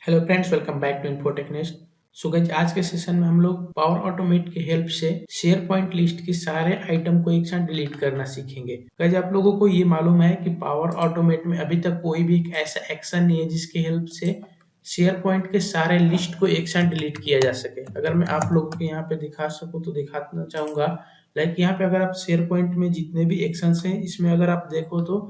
Hello friends, welcome back to Infotechnist. So guys, आज के session में हम लोग पावर ऑटोमेट की हेल्प से शेयर पॉइंट लिस्ट के सारे आइटम को एक साथ डिलीट करना सीखेंगे। गाइस, आप लोगों को ये मालूम है कि पावर ऑटोमेट में अभी तक कोई भी एक ऐसा एक्शन नहीं है जिसकी हेल्प से शेयर पॉइंट के सारे लिस्ट को एक साथ डिलीट किया जा सके। अगर मैं आप लोगों को यहाँ पे दिखा सकूँ तो दिखाना चाहूंगा। लाइक यहाँ पे अगर आप शेयर पॉइंट में जितने भी एक्शंस हैं, इसमें अगर आप देखो तो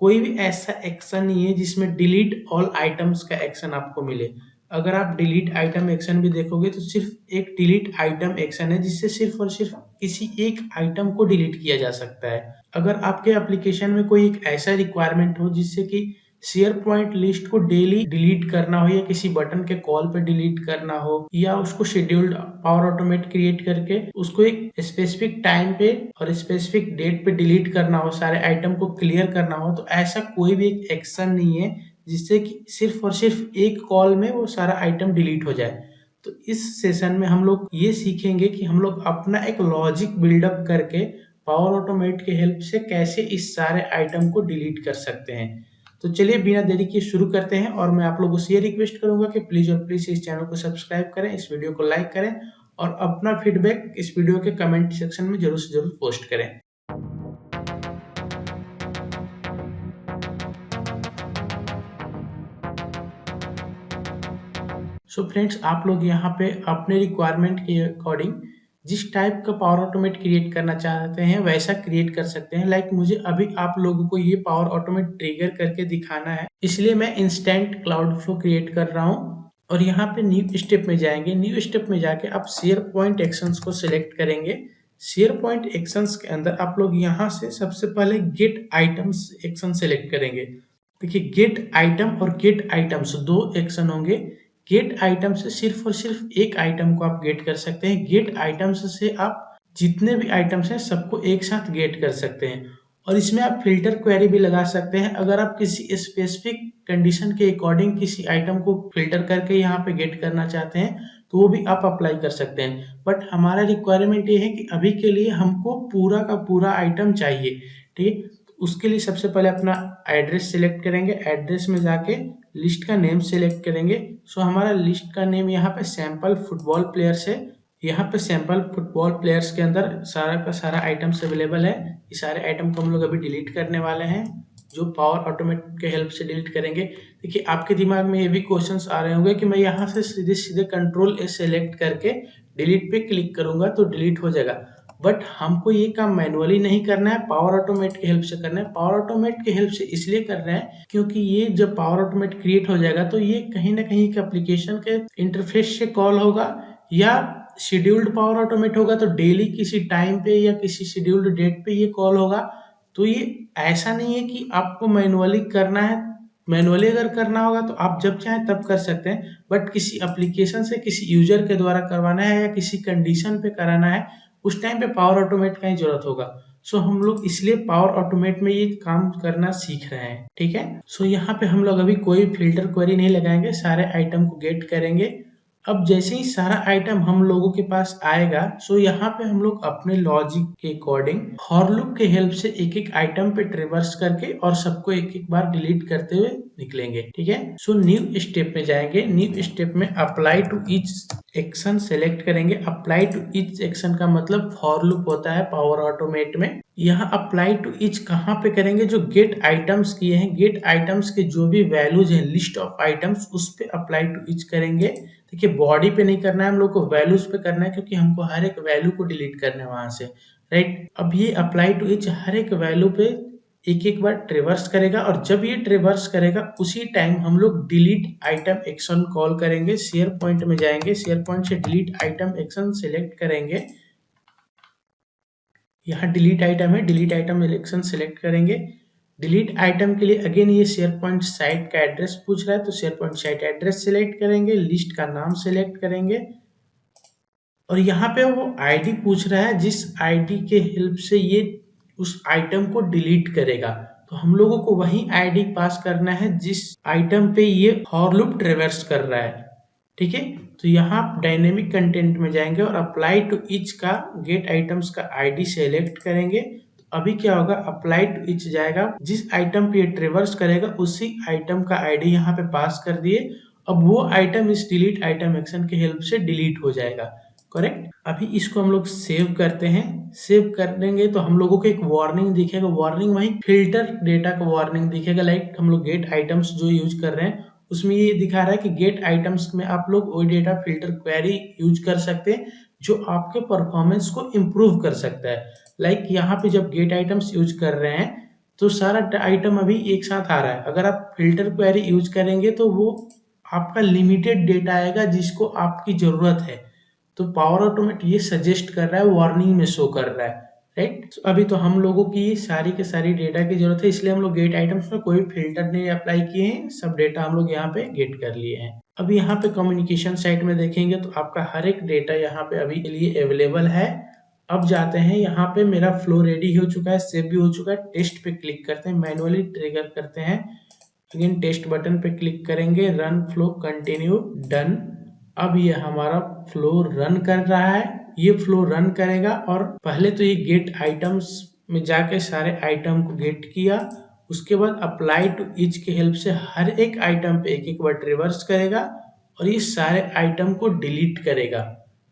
कोई भी ऐसा एक्शन नहीं है जिसमें डिलीट ऑल आइटम्स का एक्शन आपको मिले। अगर आप डिलीट आइटम एक्शन भी देखोगे तो सिर्फ एक डिलीट आइटम एक्शन है जिससे सिर्फ और सिर्फ किसी एक आइटम को डिलीट किया जा सकता है। अगर आपके एप्लीकेशन में कोई एक ऐसा रिक्वायरमेंट हो जिससे कि शेयर पॉइंट लिस्ट को डेली डिलीट करना हो या किसी बटन के कॉल पे डिलीट करना हो या उसको शेड्यूल्ड पावर ऑटोमेट क्रिएट करके उसको एक स्पेसिफिक टाइम पे और स्पेसिफिक डेट पे डिलीट करना हो, सारे आइटम को क्लियर करना हो, तो ऐसा कोई भी एक एक्शन नहीं है जिससे कि सिर्फ और सिर्फ एक कॉल में वो सारा आइटम डिलीट हो जाए। तो इस सेशन में हम लोग ये सीखेंगे कि हम लोग अपना एक लॉजिक बिल्डअप करके पावर ऑटोमेट की हेल्प से कैसे इस सारे आइटम को डिलीट कर सकते हैं। तो चलिए बिना देरी के शुरू करते हैं, और मैं आप लोगों से ये रिक्वेस्ट करूंगा कि प्लीज और प्लीज इस चैनल को सब्सक्राइब करें, इस वीडियो को लाइक करें और अपना फीडबैक इस वीडियो के कमेंट सेक्शन में जरूर से जरूर पोस्ट करें। सो फ्रेंड्स, आप लोग यहाँ पे अपने रिक्वायरमेंट के अकॉर्डिंग जिस टाइप का पावर ऑटोमेट क्रिएट करना चाहते हैं वैसा क्रिएट कर सकते हैं। लाइक मुझे अभी आप लोगों को ये पावर ऑटोमेट ट्रिगर करके दिखाना है, इसलिए मैं इंस्टेंट क्लाउड फ्लो क्रिएट कर रहा हूँ। और यहाँ पे न्यू स्टेप में जाएंगे। न्यू स्टेप में जाके आप शेयर पॉइंट एक्शंस को सिलेक्ट करेंगे। शेयर पॉइंट एक्शंस के अंदर आप लोग यहाँ से सबसे पहले गेट आइटम्स एक्शन सेलेक्ट करेंगे। देखिए, गेट आइटम और गेट आइटम्स दो एक्शन होंगे। गेट आइटम से सिर्फ और सिर्फ एक आइटम को आप गेट कर सकते हैं। गेट आइटम्स से आप जितने भी आइटम्स हैं सबको एक साथ गेट कर सकते हैं। और इसमें आप फिल्टर क्वेरी भी लगा सकते हैं। अगर आप किसी स्पेसिफिक कंडीशन के अकॉर्डिंग किसी आइटम को फिल्टर करके यहाँ पे गेट करना चाहते हैं तो वो भी आप अप्लाई कर सकते हैं। बट हमारा रिक्वायरमेंट ये है कि अभी के लिए हमको पूरा का पूरा आइटम चाहिए। ठीक है, उसके लिए सबसे पहले अपना एड्रेस सिलेक्ट करेंगे। एड्रेस में जाके लिस्ट का नेम सिलेक्ट करेंगे। सो हमारा लिस्ट का नेम यहाँ पे सैंपल फुटबॉल प्लेयर्स है। यहाँ पे सैंपल फुटबॉल प्लेयर्स के अंदर सारा का सारा आइटम्स अवेलेबल है। ये सारे आइटम को हम लोग अभी डिलीट करने वाले हैं, जो पावर ऑटोमेट के हेल्प से डिलीट करेंगे। देखिए, आपके दिमाग में ये भी क्वेश्चंस आ रहे होंगे कि मैं यहाँ से सीधे सीधे कंट्रोल ए सेलेक्ट करके डिलीट पे क्लिक करूंगा तो डिलीट हो जाएगा। बट हमको ये काम मैनुअली नहीं करना है, पावर ऑटोमेट की हेल्प से करना है। पावर ऑटोमेट की हेल्प से इसलिए कर रहे हैं क्योंकि ये जब पावर ऑटोमेट क्रिएट हो जाएगा तो ये कहीं ना कहीं के एप्लीकेशन के इंटरफेस से कॉल होगा या शेड्यूल्ड पावर ऑटोमेट होगा, तो डेली किसी टाइम पे या किसी शेड्यूल्ड डेट पे ये कॉल होगा। तो ये ऐसा नहीं है कि आपको मैनुअली करना है। मैनुअली अगर करना होगा तो आप जब चाहें तब कर सकते हैं, बट किसी एप्लीकेशन से किसी यूजर के द्वारा करवाना है या किसी कंडीशन पे कराना है, उस टाइम पे पावर ऑटोमेट का ही जरूरत होगा। सो हम लोग इसलिए पावर ऑटोमेट में ये काम करना सीख रहे हैं। ठीक है, सो यहाँ पे हम लोग अभी कोई फिल्टर क्वेरी नहीं लगाएंगे, सारे आइटम को गेट करेंगे। अब जैसे ही सारा आइटम हम लोगों के पास आएगा, सो यहाँ पे हम लोग अपने लॉजिक के अकॉर्डिंग फॉर लूप के हेल्प से एक एक आइटम पे ट्रिवर्स करके और सबको एक एक बार डिलीट करते हुए निकलेंगे। ठीक है, सो न्यू स्टेप में जाएंगे। न्यू स्टेप में apply to each action select करेंगे। अप्लाई टू ईच एक्शन का मतलब फॉर लूप होता है पावर ऑटोमेट में। यहाँ अप्लाई टू ईच कहाँ पे करेंगे? जो गेट आइटम्स किए हैं, गेट आइटम्स के जो भी वैल्यूज हैं, लिस्ट ऑफ आइटम्स, उस पे अप्लाई टू ईच करेंगे। देखिए, बॉडी पे नहीं करना है, हम लोग को वैल्यूज पे करना है क्योंकि हमको हर एक वैल्यू को डिलीट करना है वहां से। राइट, अब ये अप्लाई टू ईच हर एक वैल्यू पे एक एक बार ट्रिवर्स करेगा, और जब ये ट्रिवर्स करेगा उसी टाइम हम लोग डिलीट आइटम एक्शन कॉल करेंगे। शेयर पॉइंट में जाएंगे, शेयर पॉइंट से डिलीट आइटम एक्शन सिलेक्ट करेंगे। यहाँ डिलीट आइटम है, डिलीट आइटम इलेक्शन सिलेक्ट करेंगे। डिलीट आइटम के लिए अगेन ये शेयर पॉइंट साइट का एड्रेस पूछ रहा है, तो share point site address select करेंगे, लिस्ट का नाम सिलेक्ट करेंगे। और यहाँ पे वो आईडी पूछ रहा है जिस आईडी के हेल्प से ये उस आइटम को डिलीट करेगा। तो हम लोगों को वही आईडी पास करना है जिस आइटम पे ये फॉर लूप ट्रेवर्स कर रहा है। ठीक है, तो यहाँ डायनेमिक कंटेंट में जाएंगे और अप्लाई टू ईच का गेट आइटम्स का आईडी सेलेक्ट करेंगे। तो अभी क्या होगा? अप्लाई टू ईच जाएगा, जिस आइटम पे ये ट्रेवर्स करेगा उसी आइटम का आईडी यहाँ पे पास कर दिए। अब वो आइटम इस डिलीट आइटम एक्शन के हेल्प से डिलीट हो जाएगा। करेक्ट। अभी इसको हम लोग सेव करते हैं। सेव कर देंगे तो हम लोगों को एक वार्निंग दिखेगा, वार्निंग वही फिल्टर डेटा का वार्निंग दिखेगा। लाइक हम लोग गेट आइटम्स जो यूज कर रहे हैं उसमें ये दिखा रहा है कि गेट आइटम्स में आप लोग वही डेटा फिल्टर क्वेरी यूज कर सकते हैं जो आपके परफॉर्मेंस को इम्प्रूव कर सकता है। लाइक यहाँ पे जब गेट आइटम्स यूज कर रहे हैं तो सारा आइटम अभी एक साथ आ रहा है। अगर आप फिल्टर क्वेरी यूज करेंगे तो वो आपका लिमिटेड डेटा आएगा जिसको आपकी जरूरत है। तो पावर ऑटोमेट ये सजेस्ट कर रहा है, वार्निंग में शो कर रहा है। राइट। अभी तो हम लोगों की सारी के सारी डेटा की जरूरत है, इसलिए हम लोग गेट आइटम्स में कोई फिल्टर नहीं अप्लाई किए हैं, सब डेटा हम लोग यहाँ पे गेट कर लिए हैं। अभी यहाँ पे कम्युनिकेशन साइट में देखेंगे तो आपका हर एक डेटा यहाँ पे अभी के लिए अवेलेबल है। अब जाते हैं, यहाँ पे मेरा फ्लो रेडी हो चुका है, सेव भी हो चुका है। टेस्ट पे क्लिक करते हैं, मैनुअली ट्रिगर करते हैं। अगेन टेस्ट बटन पे क्लिक करेंगे, रन फ्लो कंटिन्यू, डन। अब ये हमारा फ्लो रन कर रहा है। ये फ्लो रन करेगा और पहले तो ये गेट आइटम्स में जाके सारे आइटम को गेट किया, उसके बाद अप्लाई टू ईच के हेल्प से हर एक आइटम पे एक एक बार रिवर्स करेगा और ये सारे आइटम को डिलीट करेगा।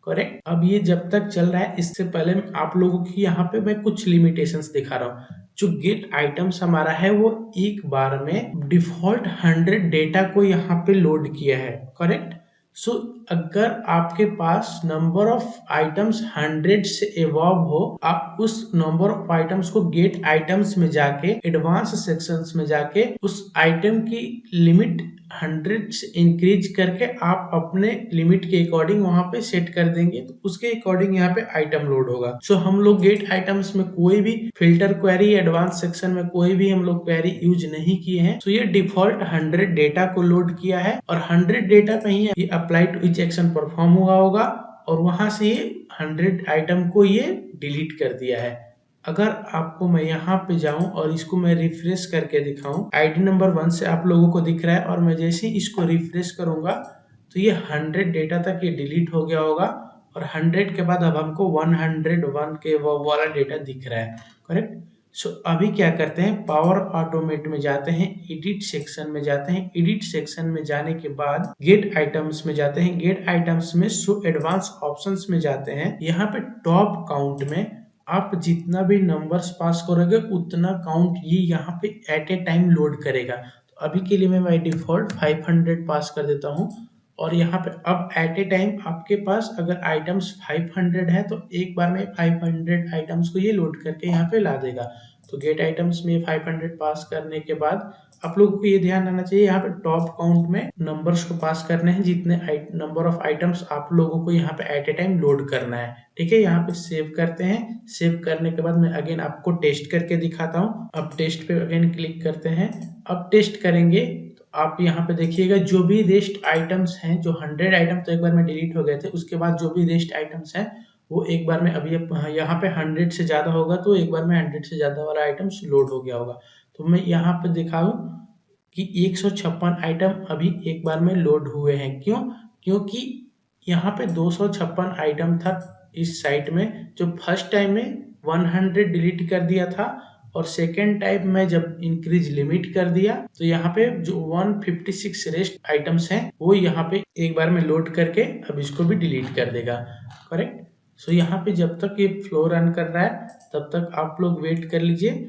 करेक्ट। अब ये जब तक चल रहा है, इससे पहले आप लोगों की यहाँ पे मैं कुछ लिमिटेशंस दिखा रहा हूँ। जो गेट आइटम्स हमारा है वो एक बार में डिफॉल्ट 100 डेटा को यहाँ पे लोड किया है। करेक्ट। सो अगर आपके पास नंबर ऑफ आइटम्स 100 से एवॉव हो, आप उस नंबर ऑफ आइटम्स को गेट आइटम्स में जाके एडवांस सेक्शंस में जाके उस आइटम की लिमिट 100 से इंक्रीज करके आप अपने लिमिट के अकॉर्डिंग वहां पे सेट कर देंगे तो उसके अकॉर्डिंग यहाँ पे आइटम लोड होगा। सो हम लोग गेट आइटम्स में कोई भी फिल्टर क्वेरी, एडवांस सेक्शन में कोई भी हम लोग क्वेरी यूज नहीं किए हैं। तो ये डिफॉल्ट 100 डेटा को लोड किया है और 100 डेटा पे ही ये apply to each action perform हुआ होगा और वहां से ये 100 आइटम को ये डिलीट कर दिया है। अगर आपको मैं यहाँ पे जाऊं और इसको मैं रिफ्रेश करके दिखाऊं, आईडी नंबर 1 से आप लोगों को दिख रहा है और मैं जैसे ही इसको रिफ्रेश करूंगा तो ये 100 डेटा तक ये डिलीट हो गया होगा और 100 के बाद अब हमको 101 के वो वाला डेटा दिख रहा है। करेक्ट। सो अभी क्या करते हैं, पावर ऑटोमेट में जाते हैं, एडिट सेक्शन में जाते हैं। एडिट सेक्शन में जाने के बाद गेट आइटम्स में जाते हैं। गेट आइटम्स में शो एडवांस ऑप्शंस में जाते हैं। यहाँ पे टॉप काउंट में आप जितना भी नंबर्स पास करोगे उतना काउंट ये यहाँ पे एट ए टाइम लोड करेगा। तो अभी के लिए मैं बाय डिफॉल्ट 500 पास कर देता हूँ और यहाँ पे अब एट ए टाइम आपके पास अगर आइटम्स 500 है तो एक बार में 500 आइटम्स को ये लोड करके यहाँ पे ला देगा। तो गेट आइटम्स में 500 पास करने के बाद आप लोगों को ये ध्यान रखना चाहिए, यहाँ पे टॉप काउंट में नंबर्स को पास करने हैं, जितने नंबर ऑफ आइटम्स आप लोगों को यहाँ पे एट ए टाइम लोड करना है। ठीक है। यहाँ पे सेव करते हैं। सेव करने के बाद मैं अगेन आपको टेस्ट करके दिखाता हूँ। अब टेस्ट पे अगेन क्लिक करते हैं। अब टेस्ट करेंगे तो आप यहाँ पे देखिएगा जो भी रेस्ट आइटम्स हैं, जो 100 आइटम तो एक बार में डिलीट हो गए थे, उसके बाद जो भी रेस्ट आइटम्स हैं वो एक बार में अभी यहाँ पे 100 से ज्यादा होगा तो एक बार में 100 से ज्यादा वाला आइटम्स लोड हो गया होगा। तो मैं यहाँ पे दिखाऊं कि 156 आइटम अभी एक बार में लोड हुए हैं। क्यों? क्योंकि यहाँ पे 256 आइटम था इस साइट में, जो फर्स्ट टाइम में 100 डिलीट कर दिया था और सेकेंड टाइम में जब इंक्रीज लिमिट कर दिया तो यहाँ पे जो 156 रेस्ट आइटम्स हैं वो यहाँ पे एक बार में लोड करके अब इसको भी डिलीट कर देगा। करेक्ट। सो यहाँ पे जब तक ये फ्लो रन कर रहा है तब तक आप लोग वेट कर लीजिए।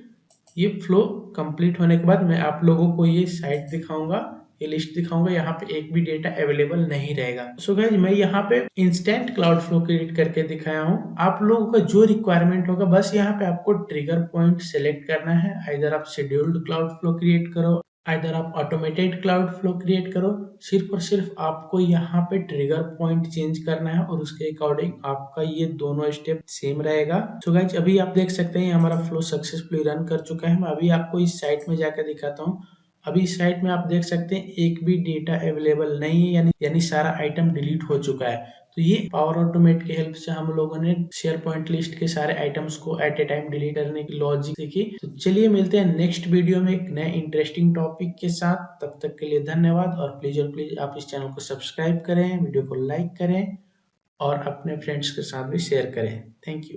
ये फ्लो कंप्लीट होने के बाद मैं आप लोगों को ये साइट दिखाऊंगा, ये लिस्ट दिखाऊंगा, यहाँ पे एक भी डेटा अवेलेबल नहीं रहेगा। सो गाइस मैं यहाँ पे इंस्टेंट क्लाउड फ्लो क्रिएट करके दिखाया हूँ। आप लोगों का जो रिक्वायरमेंट होगा बस यहाँ पे आपको ट्रिगर पॉइंट सेलेक्ट करना है। आइदर आप शेड्यूल्ड क्लाउड फ्लो क्रिएट करो, आइदर आप ऑटोमेटेड क्लाउड फ्लो क्रिएट करो। सिर्फ और सिर्फ आपको यहाँ पे ट्रिगर पॉइंट चेंज करना है और उसके अकॉर्डिंग आपका ये दोनों स्टेप सेम रहेगा। सो गाइस अभी आप देख सकते हैं हमारा फ्लो सक्सेसफुली रन कर चुका है। मैं अभी आपको इस साइट में जाकर दिखाता हूँ। अभी इस साइट में आप देख सकते हैं एक भी डेटा अवेलेबल नहीं है, यानी सारा आइटम डिलीट हो चुका है। तो ये पावर ऑटोमेट के हेल्प से हम लोगों ने शेयर पॉइंट लिस्ट के सारे आइटम्स को एट ए टाइम डिलीट करने की लॉजिक सीखी। तो चलिए मिलते हैं नेक्स्ट वीडियो में एक नए इंटरेस्टिंग टॉपिक के साथ। तब तक के लिए धन्यवाद और प्लीज आप इस चैनल को सब्सक्राइब करें, वीडियो को लाइक करें और अपने फ्रेंड्स के साथ भी शेयर करें। Thank you.